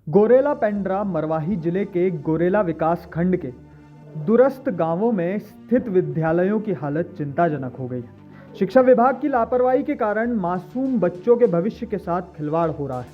Gorilla Pendra Marwahi जिले के gorilla विकास खंड के दूरस्थ गांवों में स्थित विद्यालयों की हालत चिंताजनक हो गई है। शिक्षा विभाग की लापरवाही के कारण मासूम बच्चों के भविष्य के साथ खिलवाड़ हो रहा है।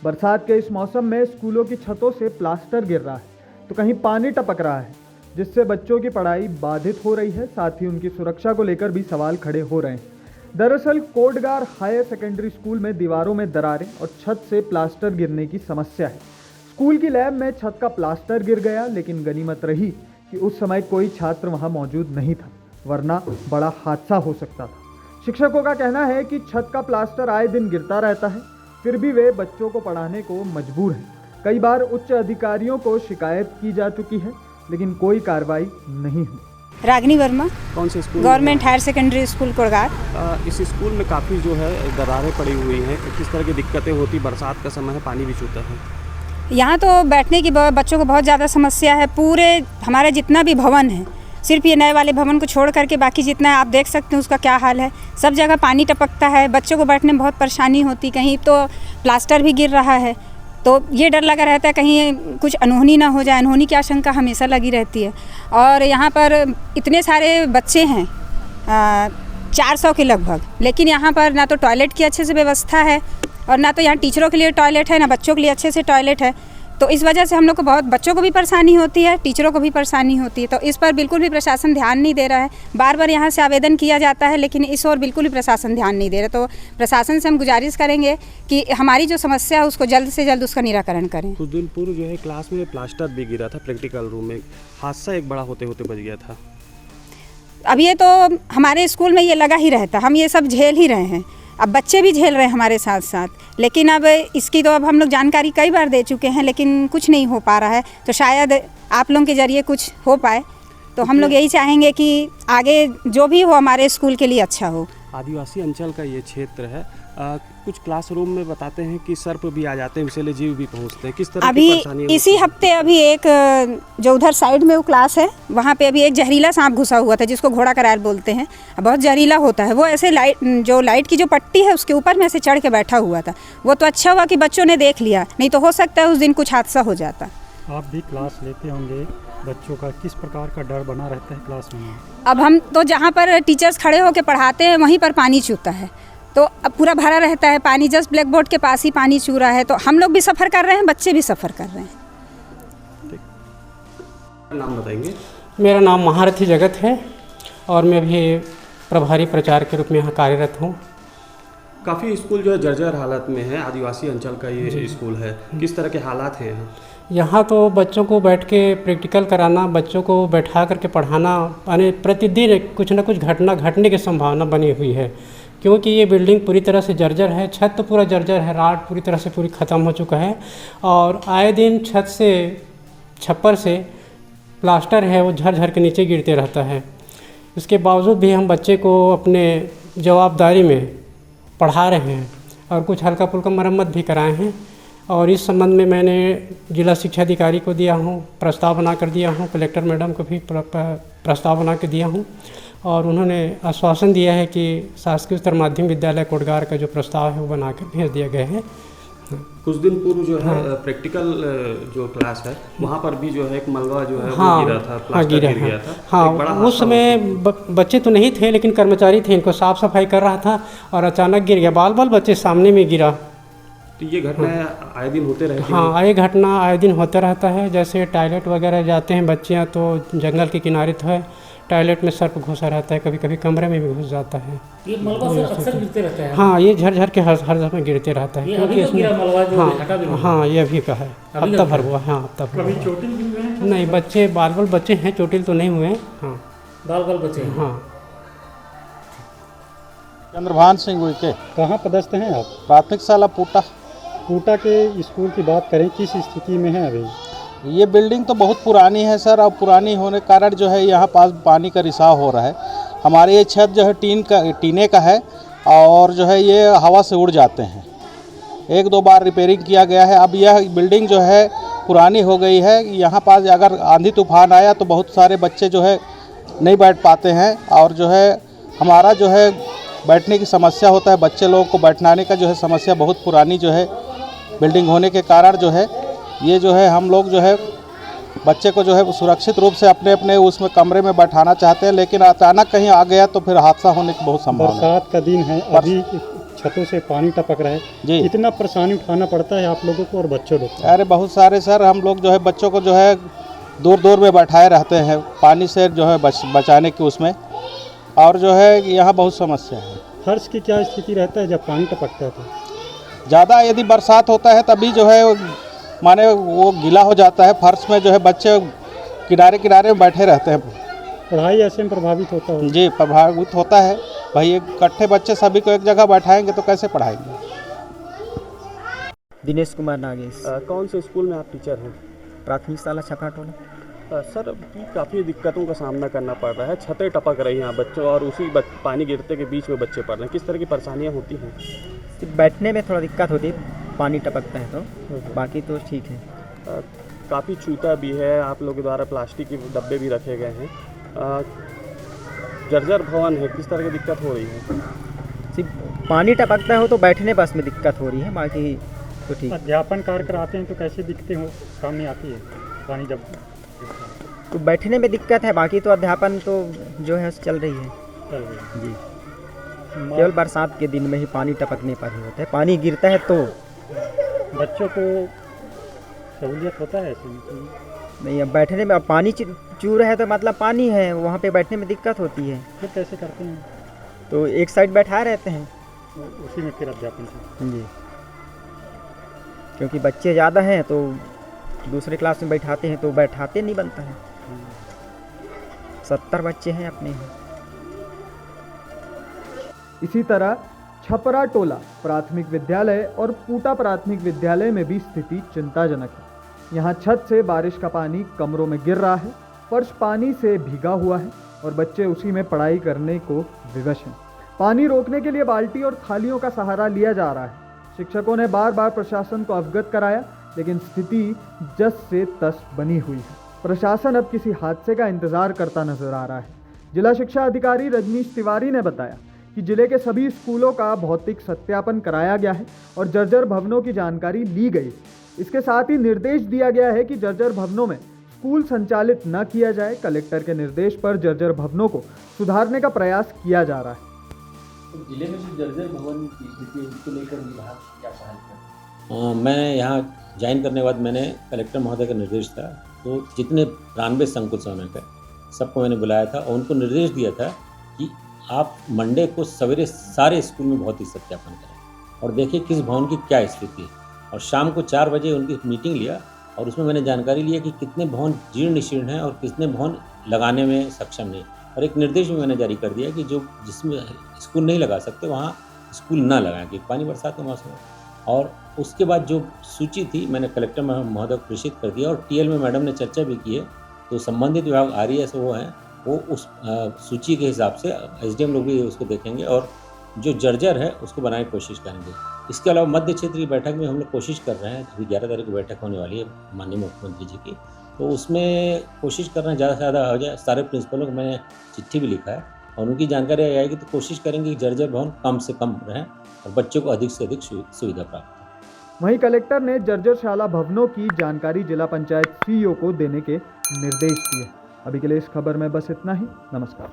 बरसात के इस मौसम में स्कूलों की छतों से प्लास्टर गिर रहा है तो कहीं पानी टपक रहा है, जिससे बच्चों की पढ़ाई बाधित हो रही है। साथ ही उनकी सुरक्षा को लेकर भी सवाल खड़े हो रहे हैं। दरअसल कोटगार हायर सेकेंडरी स्कूल में दीवारों में दरारें और छत से प्लास्टर गिरने की समस्या है। स्कूल की लैब में छत का प्लास्टर गिर गया, लेकिन गनीमत रही कि उस समय कोई छात्र वहां मौजूद नहीं था, वरना बड़ा हादसा हो सकता था। शिक्षकों का कहना है कि छत का प्लास्टर आए दिन गिरता रहता है, फिर भी वे बच्चों को पढ़ाने को मजबूर हैं। कई बार उच्च अधिकारियों को शिकायत की जा चुकी है, लेकिन कोई कार्रवाई नहीं हुई। रागिनी वर्मा, कौन से school? Government higher secondary school Kotgar. इस स्कूल में काफ़ी जो है दरारें पड़ी हुई हैं। किस तरह की दिक्कतें होती? बरसात का समय है, पानी भी चूता है। यहाँ तो बैठने की बच्चों को बहुत ज़्यादा समस्या है। पूरे हमारा जितना भी भवन है, सिर्फ ये नए वाले भवन को छोड़ करके बाकी जितना है आप देख सकते हैं उसका क्या हाल है। सब जगह पानी टपकता है, बच्चों को बैठने में बहुत परेशानी होती। कहीं तो प्लास्टर भी गिर रहा है, तो ये डर लगा रहता है कहीं कुछ अनहोनी ना हो जाए। अनहोनी की आशंका हमेशा लगी रहती है। और यहाँ पर इतने सारे बच्चे हैं, 400 के लगभग, लेकिन यहाँ पर ना तो टॉयलेट की अच्छे से व्यवस्था है और ना तो यहाँ टीचरों के लिए टॉयलेट है, ना बच्चों के लिए अच्छे से टॉयलेट है। तो इस वजह से हम लोग को बहुत, बच्चों को भी परेशानी होती है, टीचरों को भी परेशानी होती है। तो इस पर बिल्कुल भी प्रशासन ध्यान नहीं दे रहा है। बार बार यहाँ से आवेदन किया जाता है, लेकिन इस ओर बिल्कुल भी प्रशासन ध्यान नहीं दे रहा। तो प्रशासन से हम गुजारिश करेंगे कि हमारी जो समस्या है उसको जल्द से जल्द उसका निराकरण करें। कुछ दिन पूर्व जो है क्लास में प्लास्टर भी गिरा था, प्रैक्टिकल रूम में। हादसा एक बड़ा होते होते बच गया था। अब ये तो हमारे स्कूल में ये लगा ही रहता, हम ये सब झेल ही रहे हैं। अब बच्चे भी झेल रहे हैं हमारे साथ साथ, लेकिन अब इसकी तो अब हम लोग जानकारी कई बार दे चुके हैं, लेकिन कुछ नहीं हो पा रहा है। तो शायद आप लोगों के ज़रिए कुछ हो पाए, तो हम लोग यही चाहेंगे कि आगे जो भी हो हमारे स्कूल के लिए अच्छा हो। आदिवासी अंचल का ये क्षेत्र है। कुछ क्लासरूम में बताते हैं कि सर्प भी आ जाते हैं, विषैले जीव भी पहुंचते हैं। किस तरह की परेशानी? अभी इसी हफ्ते अभी एक जो उधर साइड में वो क्लास है, वहाँ पे अभी एक जहरीला सांप घुसा हुआ था, जिसको घोड़ा करायल बोलते हैं। बहुत जहरीला होता है वो। ऐसे लाइट की जो पट्टी है उसके ऊपर में से चढ़ के बैठा हुआ था। वो तो अच्छा हुआ कि बच्चों ने देख लिया, नहीं तो हो सकता है उस दिन कुछ हादसा हो जाता। आप भी क्लास लेते होंगे, बच्चों का किस प्रकार का डर बना रहता है क्लास में? अब हम तो जहाँ पर टीचर्स खड़े होकर पढ़ाते हैं वहीं पर पानी चूता है, तो अब पूरा भरा रहता है पानी। जस्ट ब्लैक बोर्ड के पास ही पानी चू रहा है, तो हम लोग भी सफ़र कर रहे हैं, बच्चे भी सफ़र कर रहे हैं। नाम बताएंगे? मेरा नाम महारथी जगत है और मैं भी प्रभारी प्रचार के रूप में यहाँ कार्यरत हूँ। काफ़ी स्कूल जो है जर्जर हालत में है। आदिवासी अंचल का ये स्कूल है। किस तरह के हालात हैं यहाँ? यहाँ तो बच्चों को बैठ के प्रैक्टिकल कराना, बच्चों को बैठा करके पढ़ाना, यानी प्रतिदिन कुछ न कुछ घटना घटने की संभावना बनी हुई है, क्योंकि ये बिल्डिंग पूरी तरह से जर्जर है। छत तो पूरा जर्जर है, राड पूरी तरह से पूरी ख़त्म हो चुका है और आए दिन छत से, छप्पर से प्लास्टर है वो झर के नीचे गिरते रहता है। इसके बावजूद भी हम बच्चे को अपने जवाबदारी में पढ़ा रहे हैं और कुछ हल्का फुल्का मरम्मत भी कराए हैं। और इस संबंध में मैंने जिला शिक्षा अधिकारी को दिया हूँ, प्रस्ताव बना कर दिया हूँ, कलेक्टर मैडम को भी प्रस्ताव बना के दिया हूँ और उन्होंने आश्वासन दिया है कि शासकीय उच्चतर माध्यमिक विद्यालय कोटगार का जो प्रस्ताव है वो बनाकर भेज दिया गया है। कुछ दिन पूर्व जो है प्रैक्टिकल जो क्लास है वहाँ पर भी जो है एक मलबा जो है हाँ, वो गिरा था, प्लास्टर गिर गया था। हाँ, उस समय बच्चे तो नहीं थे, लेकिन कर्मचारी थे, इनको साफ सफाई कर रहा था और अचानक गिर गया। बाल बच्चे सामने में गिरा। तो ये घटना आए दिन होते रहती है? हाँ, ये घटना आए दिन होता रहता है। जैसे टॉयलेट वगैरह जाते हैं बच्चियाँ, तो जंगल के किनारे तो है, टॉयलेट में सर्प घुसा रहता है, कभी कभी कमरे में भी घुस जाता है। ये मलबा से अक्सर गिरते रहता है? हाँ, ये झर के हर समय गिरते रहता है, क्योंकि इसमें हाँ ये अभी का है, हफ्ता भर हुआ। हाँ, हफ्ता भर। कभी चोटिल भी हुए हैं? नहीं, बच्चे बाल बच्चे हैं, चोटिल तो नहीं हुए हैं। हाँ, बाल बच्चे हैं। हाँ। चंद्रभान सिंह उइके। कहाँ पदस्थ हैं आप? प्राथमिक शाला पूटा के स्कूल की बात करें, किस स्थिति में है अभी? ये बिल्डिंग तो बहुत पुरानी है सर, और पुरानी होने के कारण जो है यहाँ पास पानी का रिसाव हो रहा है। हमारे ये छत जो है टीने का है और जो है ये हवा से उड़ जाते हैं। एक दो बार रिपेयरिंग किया गया है। अब यह बिल्डिंग जो है पुरानी हो गई है। यहाँ पास अगर आंधी तूफान आया तो बहुत सारे बच्चे जो है नहीं बैठ पाते हैं और जो है हमारा जो है बैठने की समस्या होता है। बच्चे लोगों को बैठाने का जो है समस्या बहुत पुरानी जो है बिल्डिंग होने के कारण जो है ये जो है हम लोग जो है बच्चे को जो है सुरक्षित रूप से अपने अपने उसमें कमरे में बैठाना चाहते हैं, लेकिन अचानक कहीं आ गया तो फिर हादसा होने की बहुत संभावना है। बरसात का दिन है, अभी छतों से पानी टपक रहा है जी। इतना परेशानी उठाना पड़ता है आप लोगों को और बच्चों लोग को? अरे बहुत सारे सर, हम लोग जो है बच्चों को जो है दूर दूर में बैठाए रहते हैं पानी से जो है बचाने की उसमें, और जो है यहाँ बहुत समस्या है। फर्श की क्या स्थिति रहता है जब पानी टपकता है तो? ज़्यादा यदि बरसात होता है तभी जो है माने वो गीला हो जाता है फर्श में, जो है बच्चे किनारे किनारे में बैठे रहते हैं। पढ़ाई ऐसे में प्रभावित होता है? जी प्रभावित होता है भाई, इकट्ठे बच्चे सभी को एक जगह बैठाएंगे तो कैसे पढ़ाएंगे। दिनेश कुमार नागेश, कौन से स्कूल में आप टीचर हैं? प्राथमिक शाला छपरा टोला। सर काफ़ी दिक्कतों का सामना करना पड़ रहा है, छतें टपक रही हैं बच्चों और उसी पानी गिरते के बीच में बच्चे पढ़ रहे हैं, किस तरह की परेशानियाँ होती हैं? सिर्फ बैठने में थोड़ा दिक्कत होती है, पानी टपकता है तो, बाकी तो ठीक है। काफ़ी छूता भी है, आप लोगों के द्वारा प्लास्टिक के डब्बे भी रखे गए हैं, जर्जर भवन है, किस तरह की दिक्कत हो रही है? सिर्फ पानी टपकता हो तो बैठने बस में दिक्कत हो रही है, बाकी तो ठीक। अध्यापन कार्य कराते हैं तो कैसे दिखते हो, सामने आती है पानी जब? तो बैठने में दिक्कत है, बाकी तो अध्यापन तो जो है चल रही है। चल रही जी, केवल बरसात के दिन में ही पानी टपकने पर ही होता है, पानी गिरता है तो। बच्चों को सहूलियत होता है ऐसे में? नहीं, अब बैठने में, अब पानी चू रहा है तो मतलब पानी है, वहाँ पे बैठने में दिक्कत होती है। फिर कैसे करते हैं? तो एक साइड बैठाए रहते हैं उसी में फिर अध्यापन से? जी, क्योंकि बच्चे ज़्यादा हैं तो दूसरे क्लास में बैठाते हैं तो बैठाते नहीं बनता है। 70 बच्चे हैं अपने यहाँ। इसी तरह छपरा टोला प्राथमिक विद्यालय और पूटा प्राथमिक विद्यालय में भी स्थिति चिंताजनक है। यहाँ छत से बारिश का पानी कमरों में गिर रहा है, फर्श पानी से भीगा हुआ है और बच्चे उसी में पढ़ाई करने को विवश हैं। पानी रोकने के लिए बाल्टी और थालियों का सहारा लिया जा रहा है। शिक्षकों ने बार बार प्रशासन को अवगत कराया, लेकिन स्थिति जस से तस बनी हुई है। प्रशासन अब किसी हादसे का इंतजार करता नजर आ रहा है। जिला शिक्षा अधिकारी रजनीश तिवारी ने बताया कि जिले के सभी स्कूलों का भौतिक सत्यापन कराया गया है और जर्जर भवनों की जानकारी ली गई। इसके साथ ही निर्देश दिया गया है कि जर्जर भवनों में स्कूल संचालित न किया जाए। कलेक्टर के निर्देश पर जर्जर भवनों को सुधारने का प्रयास किया जा रहा है। तो जिले में जो जर्जर भवन की स्थिति है उसको लेकर विभाग क्या पहल कर? मैं यहाँ ज्वाइन करने के बाद मैंने कलेक्टर महोदय का निर्देश था, तो जितने 93 संकुल है सबको मैंने बुलाया था और उनको निर्देश दिया था कि आप मंडे को सवेरे सारे स्कूल में भौतिक सत्यापन करें और देखिए किस भवन की क्या स्थिति है। और शाम को 4 बजे उनकी मीटिंग लिया और उसमें मैंने जानकारी लिया कि कितने भवन जीर्ण शीर्ण हैं और कितने भवन लगाने में सक्षम नहीं। और एक निर्देश भी मैंने जारी कर दिया कि जो जिसमें स्कूल नहीं लगा सकते वहाँ स्कूल ना लगाएं, कि पानी बरसात का मौसम है। और उसके बाद जो सूची थी मैंने कलेक्टर महोदय को प्रेषित कर दिया और टीएल में मैडम ने चर्चा भी की है, तो संबंधित विभाग आरईएस वो हैं, वो उस सूची के हिसाब से एसडीएम लोग भी उसको देखेंगे और जो जर्जर है उसको बनाने की कोशिश करेंगे। इसके अलावा मध्य क्षेत्र की बैठक में हम लोग कोशिश कर रहे हैं, अभी 11 तारीख को बैठक होने वाली है माननीय मुख्यमंत्री जी की, तो उसमें कोशिश कर रहे हैं ज़्यादा से ज़्यादा हो जाए। सारे प्रिंसिपलों को मैंने चिट्ठी भी लिखा है और उनकी जानकारी आएगी तो कोशिश करेंगे कि जर्जर भवन कम से कम रहें और बच्चों को अधिक से अधिक सुविधा प्राप्त हो। वहीं कलेक्टर ने जर्जर शाला भवनों की जानकारी जिला पंचायत सीईओ को देने के निर्देश दिए। अभी के लिए इस खबर में बस इतना ही। नमस्कार।